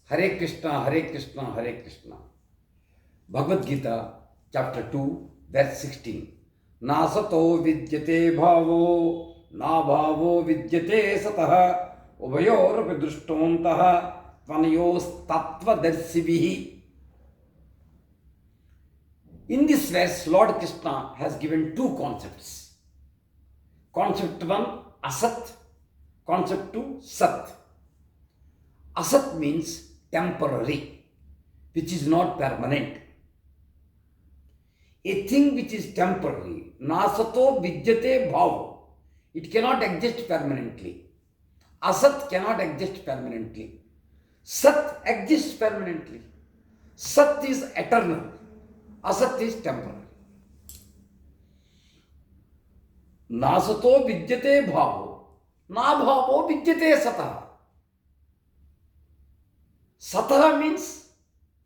Hare Krishna, Hare Krishna, Hare Krishna. Bhagavadgita, chapter 2, verse 16. Nasato vidyate bhavo, na bhavo vidyate satah, ubayorapi drushtvantaha, tvanayos tattva darsivihi. In this verse, Lord Krishna has given two concepts. Concept 1, Asat. Concept 2, Sat. Asat means temporary, which is not permanent. A thing which is temporary, nasato vidyate bhava, it cannot exist permanently. Asat cannot exist permanently. Sat exists permanently. Sat is eternal. Asat is temporary. Nasato vidyate bhavo, na bhavo vidyate satah. Satah means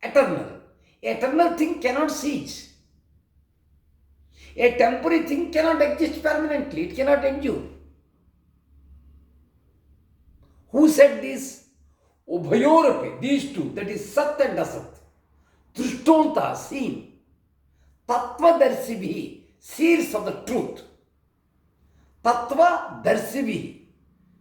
eternal. Eternal thing cannot cease. A temporary thing cannot exist permanently. It cannot endure. Who said this? Ubhayorapi, these two, that is Sat and Asat. Drushtanta, seen. Tattva darsibhi, seers of the truth. Tattva darsibhi,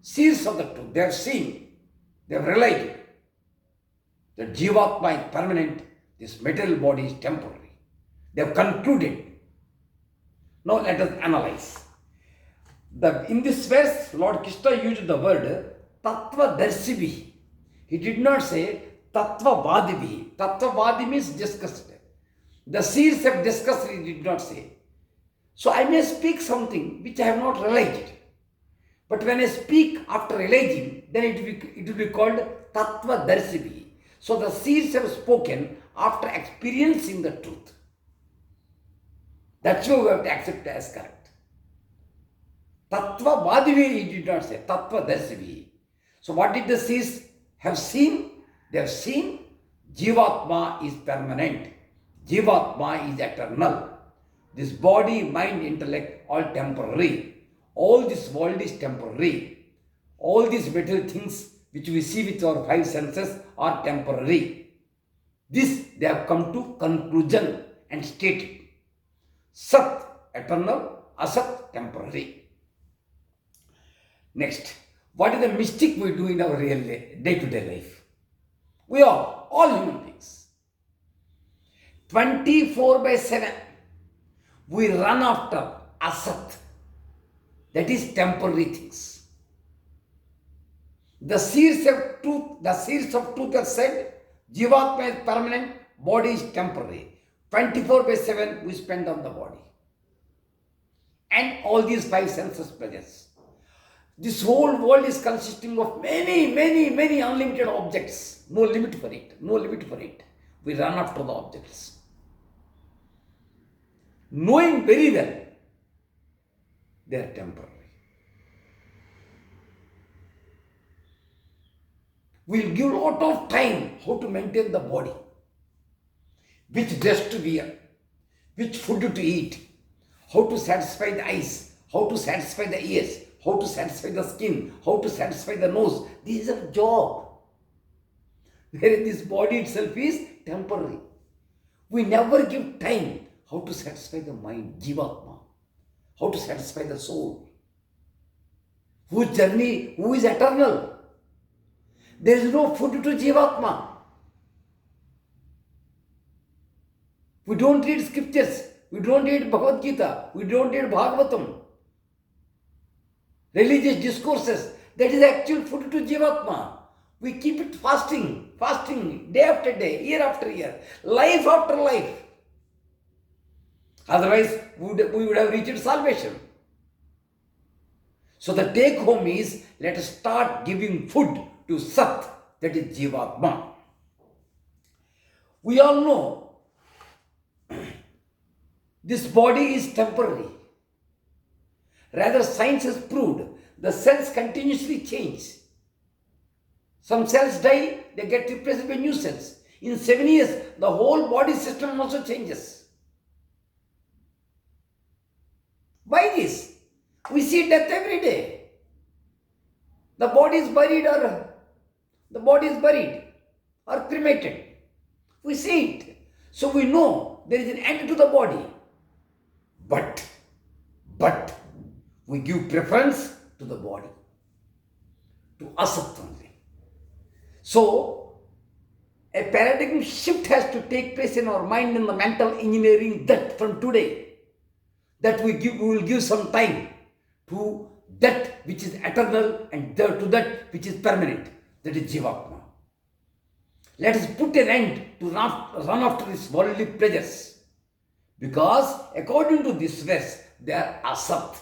seers of the truth. They have seen, they have realized that Jivatma is permanent, this material body is temporary. They have concluded. Now let us analyze. In this verse, Lord Krishna used the word Tattva Darsibi. He did not say Tattva Vadibi. Tattva Vadi means discussed. The seers have discussed, he did not say. So I may speak something which I have not realized. But when I speak after realizing, then it will be called Tattva Darsibi. So the seers have spoken after experiencing the truth. That's why we have to accept it as correct. Tattva Vadivi, he did not say. Tattva Darsivi. So what did the seers have seen? They have seen Jivatma is permanent. Jivatma is eternal. This body, mind, intellect, all temporary. All this world is temporary. All these material things which we see with our five senses are temporary. This they have come to conclusion and stated. Sat, eternal, Asat, temporary. Next, what is the mistake we do in our real day-to-day life? We are all human beings. 24/7, we run after Asat, that is temporary things. The seers of truth have said, Jivatma is permanent, body is temporary. 24/7 we spend on the body. And all these five senses pleasures. This whole world is consisting of many, many, many unlimited objects. No limit for it. No limit for it. We run after the objects. Knowing very well they are temporary. We'll give a lot of time how to maintain the body, which dress to wear, which food to eat, how to satisfy the eyes, how to satisfy the ears, how to satisfy the skin, how to satisfy the nose. This is a job. Whereas this body itself is temporary. We never give time how to satisfy the mind, Jivatma, how to satisfy the soul, who is eternal. There is no food to Jivatma. We don't read scriptures. We don't read Bhagavadgita. We don't read Bhagavatam. Religious discourses. That is actual food to Jivatma. We keep it fasting, day after day, year after year, life after life. Otherwise, we would have reached salvation. So the take home is, let us start giving food to Sat, that is Jivatma. We all know this body is temporary. Rather, science has proved the cells continuously change. Some cells die, they get replaced by new cells. In 7 years, the whole body system also changes. Why this? We see death every day. The body is buried. or cremated. We see it. So we know there is an end to the body. But we give preference to the body, to asat only. So a paradigm shift has to take place in our mind, in the mental engineering, that from today, that we will give some time to that which is eternal and to that which is permanent, that is Jivatma. Let us put an end to run after these worldly pleasures, because according to this verse, they are asat,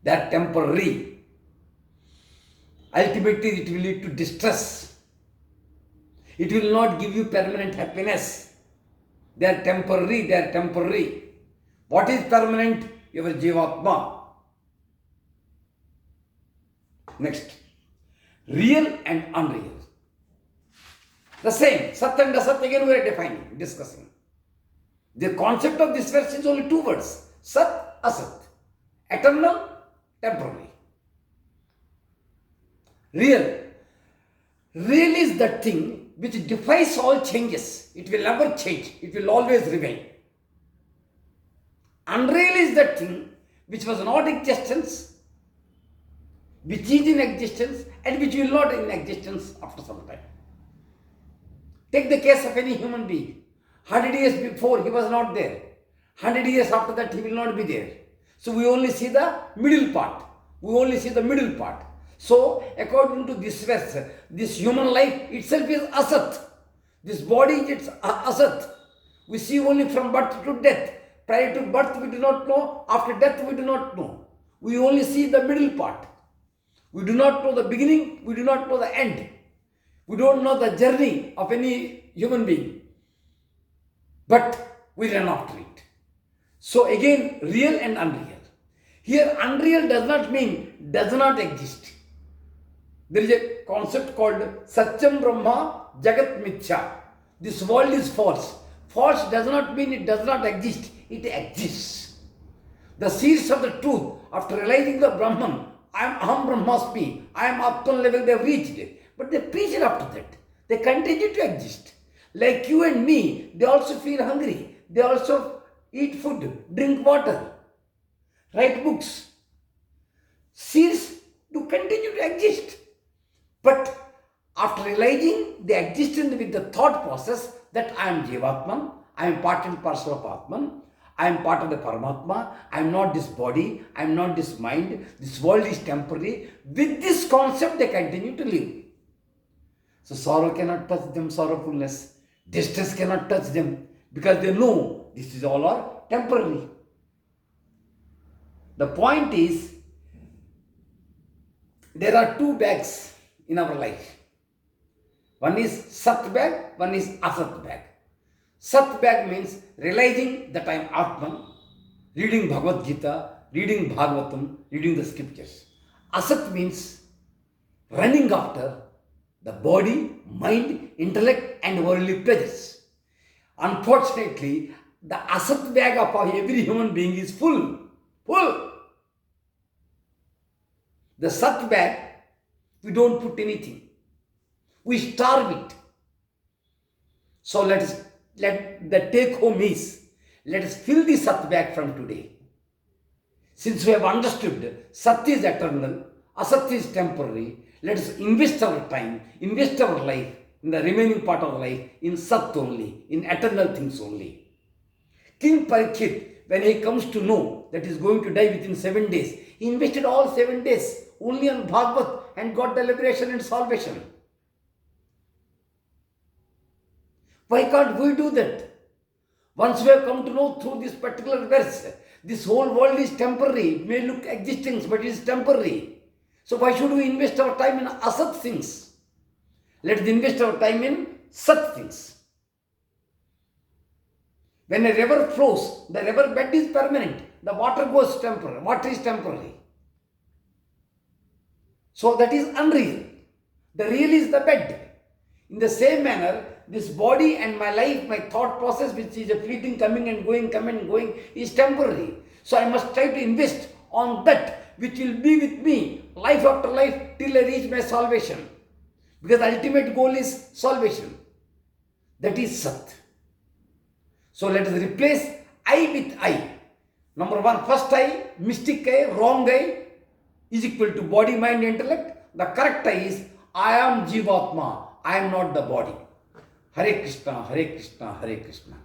they are temporary. Ultimately, it will lead to distress. It will not give you permanent happiness. They are temporary, they are temporary. What is permanent? Your Jivatma. Next, real and unreal. The same, Sat and Asat, again we are defining, discussing. The concept of this verse is only two words, Sat, Asat. Eternal, temporary. Real. Real is that thing which defies all changes. It will never change. It will always remain. Unreal is that thing which was not in existence, which is in existence, and which will not in existence after some time. Take the case of any human being. 100 years before he was not there. 100 years after that he will not be there. So we only see the middle part. We only see the middle part. So according to this verse, this human life itself is asat. This body is asat. We see only from birth to death. Prior to birth we do not know. After death we do not know. We only see the middle part. We do not know the beginning. We do not know the end. We don't know the journey of any human being. But we run after it. So again, real and unreal. Here unreal does not mean does not exist. There is a concept called Satyam Brahma Jagat Mithya. This world is false. False does not mean it does not exist. It exists. The seeds of the truth, after realizing the Brahman, I am Aham Brahmasmi, I am Atman level they have reached. But they preach it after that. They continue to exist. Like you and me, they also feel hungry. They also eat food, drink water, write books. Seeds do continue to exist. But after realizing they exist with the thought process that I am Jivatman, I am part and parcel of Atman, I am part of the Paramatma, I am not this body, I am not this mind, this world is temporary. With this concept they continue to live. So sorrow cannot touch them, sorrowfulness. Distress cannot touch them, because they know this is all are temporary. The point is, there are two bags in our life. One is Sat bag, one is Asat bag. Sat bag means realizing that I am Atman, reading Bhagavadgita, reading Bhagavatam, reading the scriptures. Asat means running after the body, mind, intellect and worldly pleasures. Unfortunately, the Asat bag of every human being is full. The Sat bag, we don't put anything. We starve it. So let the take home is, let us fill the Sat bag from today. Since we have understood Sat is eternal, Asat is temporary, let us invest our time, invest our life, in the remaining part of life, in Sat only, in eternal things only. King Parikshit, when he comes to know that he is going to die within 7 days, he invested all 7 days only on Bhagavat and got the liberation and salvation. Why can't we do that? Once we have come to know through this particular verse, this whole world is temporary. It may look existence, but it is temporary. So why should we invest our time in asat things? Let us invest our time in sat things. When a river flows, the river bed is permanent. The water goes temporary. Water is temporary. So that is unreal. The real is the bed. In the same manner, this body and my life, my thought process, which is a fleeting coming and going, is temporary. So I must try to invest on that which will be with me life after life till I reach my salvation. Because ultimate goal is salvation. That is Sat. So let us replace I with I. Number one, first I, mystic I, wrong I is equal to body, mind, intellect. The correct I is I am Jivatma. I am not the body. Hare Krishna, Hare Krishna, Hare Krishna.